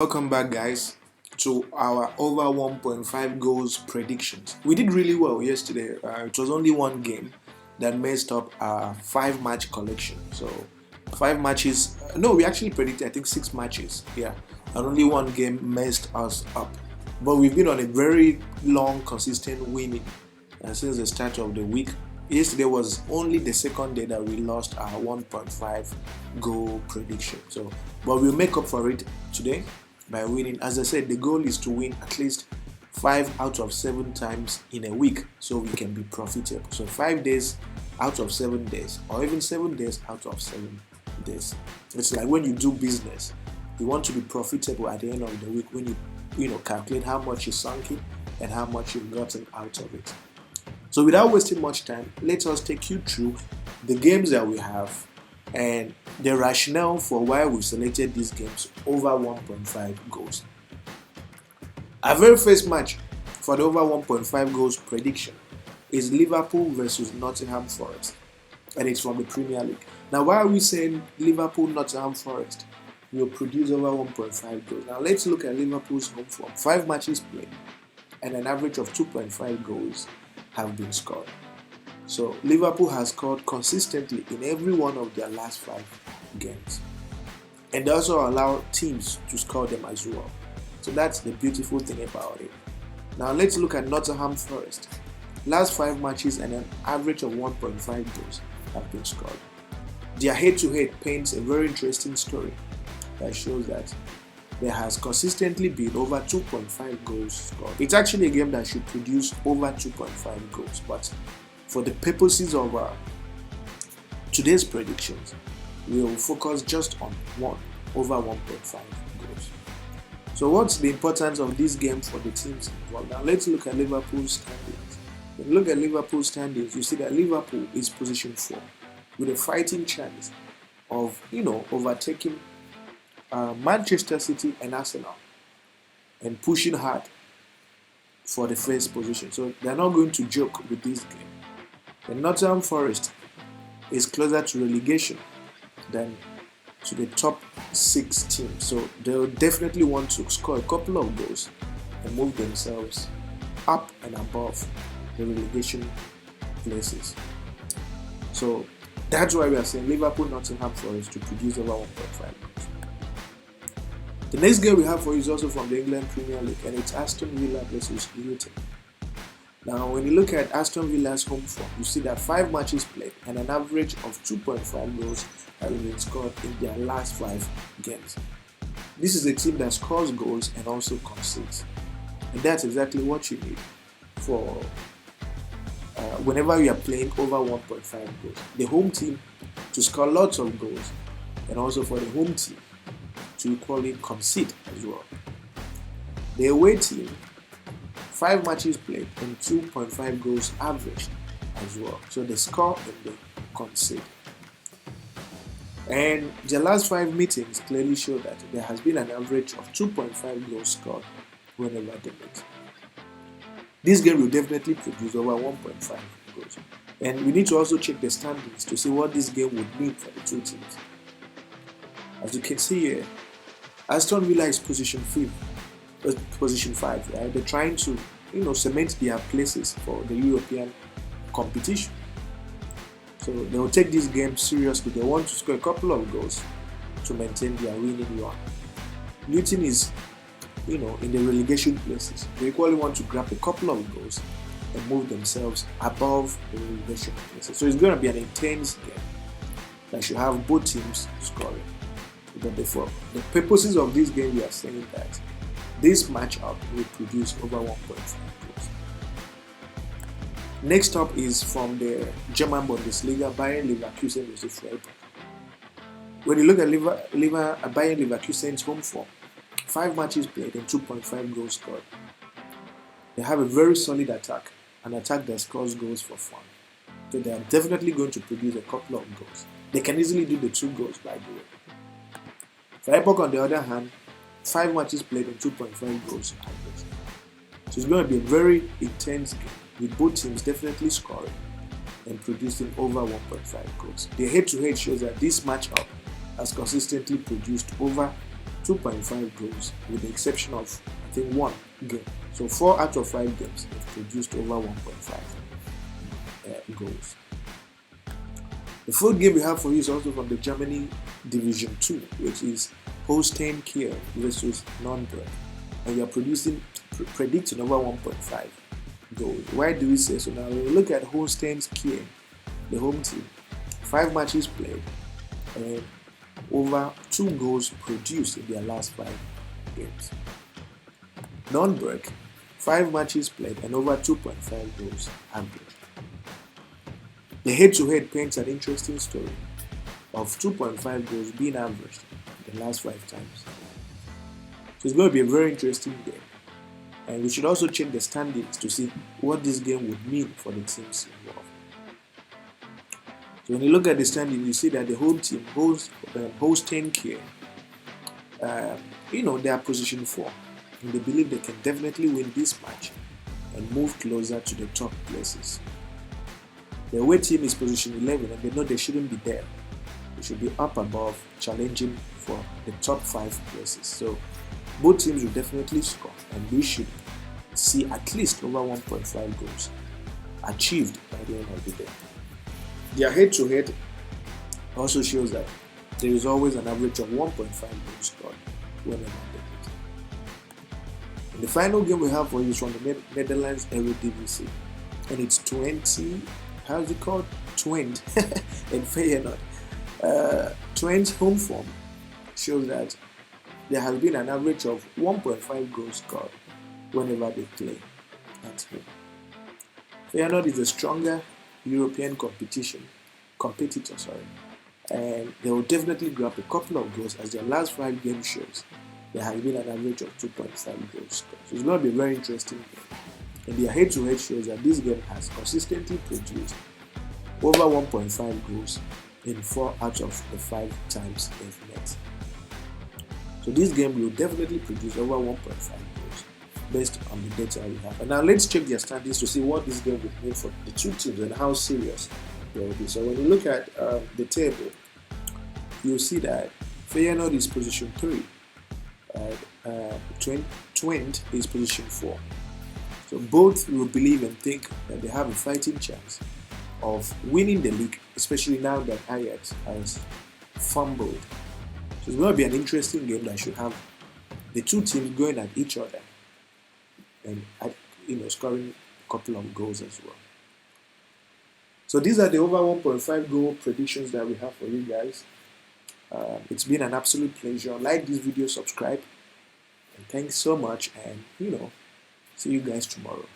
Welcome back, guys, to our over 1.5 goals predictions. We did really well yesterday. It was only one game that messed up our 5-match collection. So, 5 matches. No, we actually predicted, I think, 6 matches. Yeah, and only one game messed us up. But we've been on a very long, consistent winning since the start of the week. Yesterday was only the second day that we lost our 1.5 goal prediction. So, but we'll make up for it today by winning. As I said, the goal is to win at least 5 out of 7 times in a week so we can be profitable. So 5 days out of 7 days, or even 7 days out of 7 days. It's like when you do business, you want to be profitable at the end of the week when you calculate how much you sunk in and how much you've gotten out of it. So without wasting much time, let us take you through the games that we have and the rationale for why we selected these games over 1.5 goals. Our very first match for the over 1.5 goals prediction is Liverpool versus Nottingham Forest, and it's from the Premier League. Now, why are we saying Liverpool Nottingham Forest will produce over 1.5 goals? Now, let's look at Liverpool's home form. 5 matches played and an average of 2.5 goals have been scored. So Liverpool has scored consistently in every one of their last 5 games, and they also allow teams to score them as well. So that's the beautiful thing about it. Now let's look at Nottingham Forest. Last 5 matches and an average of 1.5 goals have been scored. Their head-to-head paints a very interesting story that shows that there has consistently been over 2.5 goals scored. It's actually a game that should produce over 2.5 goals, but for the purposes of today's predictions, we will focus just on over 1.5 goals. So what's the importance of this game for the teams involved? Now let's look at Liverpool's standings. When you look at Liverpool's standings, you see that Liverpool is position 4 with a fighting chance of overtaking Manchester City and Arsenal and pushing hard for the first position. So they're not going to joke with this game. The Nottingham Forest is closer to relegation than to the top 6 teams. So they'll definitely want to score a couple of goals and move themselves up and above the relegation places. So that's why we are saying Liverpool Nottingham Forest to produce over 1.5 goals. The next game we have for you is also from the England Premier League, and it's Aston Villa versus Luton. Now, when you look at Aston Villa's home form, you see that 5 matches played and an average of 2.5 goals have been scored in their last 5 games. This is a team that scores goals and also concedes, and that's exactly what you need for whenever you are playing over 1.5 goals. The home team to score lots of goals, and also for the home team to equally concede as well. The away team, 5 matches played and 2.5 goals averaged as well. So they score and they concede. And the last 5 meetings clearly show that there has been an average of 2.5 goals scored whenever they meet. This game will definitely produce over 1.5 goals. And we need to also check the standings to see what this game would mean for the 2 teams. As you can see here, Aston Villa is position 5. Right? They're trying to, cement their places for the European competition. So they will take this game seriously. They want to score a couple of goals to maintain their winning run. Luton is, in the relegation places. They equally want to grab a couple of goals and move themselves above the relegation places. So it's going to be an intense game that should have both teams scoring. But for the purposes of this game, we are saying that this matchup will produce over 1.5 goals. Next up is from the German Bundesliga, Bayern Leverkusen versus Freiburg. When you look at Bayern Leverkusen's home form, 5 matches played and 2.5 goals scored. They have a very solid attack, an attack that scores goals for fun. So they are definitely going to produce a couple of goals. They can easily do the 2 goals, by the way. Freiburg, on the other hand, 5 matches played and 2.5 goals averaged. So it's going to be a very intense game, with both teams definitely scoring and producing over 1.5 goals. The head-to-head shows that this matchup has consistently produced over 2.5 goals, with the exception of, I think, one game. So 4 out of 5 games have produced over 1.5 goals. The fourth game we have for you is also from the Germany Division 2, which is Holstein Kiel versus Nürnberg. And we are predicting over 1.5 goals. Why do we say so? Now, when we look at Holstein Kiel, the home team, 5 matches played and over 2 goals produced in their last 5 games. Nürnberg, 5 matches played and over 2.5 goals average. The head-to-head paints an interesting story of 2.5 goals being averaged the last 5 times. So it's going to be a very interesting game. And we should also check the standings to see what this game would mean for the teams involved. So when you look at the standings, you see that the home team, Holstein Kiel, they are position 4. And they believe they can definitely win this match and move closer to the top places. The away team is position 11 and they know they shouldn't be there. They should be up above, challenging for the top 5 places. So both teams will definitely score and we should see at least over 1.5 goals achieved by the end of the day. Their head-to-head also shows that there is always an average of 1.5 goals scored whenever they play. And the final game we have for you is from the Netherlands Eredivisie, and it's 20. How's it called? Twente and Feyenoord. Twente's home form shows that there has been an average of 1.5 goals scored whenever they play at home. Feyenoord is a stronger European competitor, and they will definitely grab a couple of goals, as their last 5 games shows there has been an average of 2.5 goals scored. So it's going to be a very interesting game. And their head-to-head shows that this game has consistently produced over 1.5 goals in 4 out of the 5 times they've met. So this game will definitely produce over 1.5 goals based on the data we have. And now let's check their standings to see what this game would mean for the two teams and how serious they will be. So when you look at the table, you'll see that Feyenoord is position 3. Twente is position 4. So both will believe and think that they have a fighting chance of winning the league, especially now that Ajax has fumbled. So it's going to be an interesting game that should have the two teams going at each other and scoring a couple of goals as well. So these are the over 1.5 goal predictions that we have for you guys. It's been an absolute pleasure. Like this video, subscribe, and thanks so much, and see you guys tomorrow.